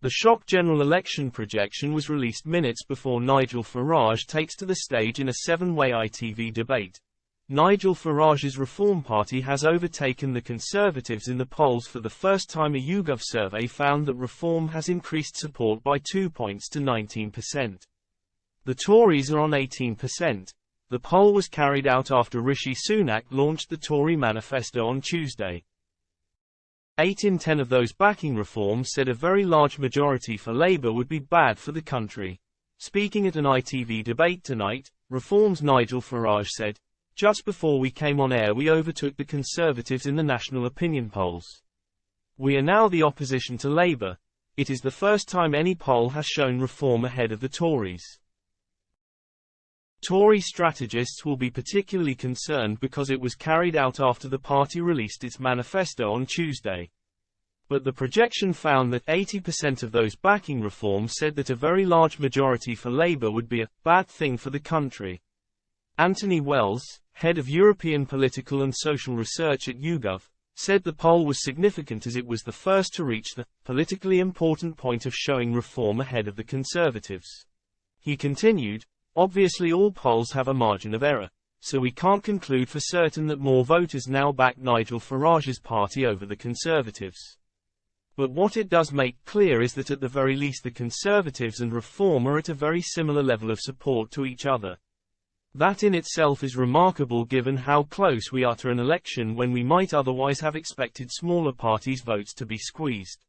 The shock general election projection was released minutes before Nigel Farage takes to the stage in a seven-way ITV debate. Nigel Farage's Reform Party has overtaken the Conservatives in the polls for the first time. A YouGov survey found that Reform has increased support by 2 points to 19%. The Tories are on 18%. The poll was carried out after Rishi Sunak launched the Tory manifesto on Tuesday. 8 in 10 of those backing Reform said a very large majority for Labour would be bad for the country. Speaking at an ITV debate tonight, Reform's Nigel Farage said, "Just before we came on air we overtook the Conservatives in the national opinion polls. We are now the opposition to Labour. It is the first time any poll has shown Reform ahead of the Tories." Tory strategists will be particularly concerned because it was carried out after the party released its manifesto on Tuesday. But the projection found that 80% of those backing Reform said that a very large majority for Labour would be a bad thing for the country. Anthony Wells, head of European Political and Social Research at YouGov, said the poll was significant as it was the first to reach the politically important point of showing Reform ahead of the Conservatives. He continued, "Obviously all polls have a margin of error, so we can't conclude for certain that more voters now back Nigel Farage's party over the Conservatives. But what it does make clear is that at the very least the Conservatives and Reform are at a very similar level of support to each other. That in itself is remarkable given how close we are to an election when we might otherwise have expected smaller parties' votes to be squeezed."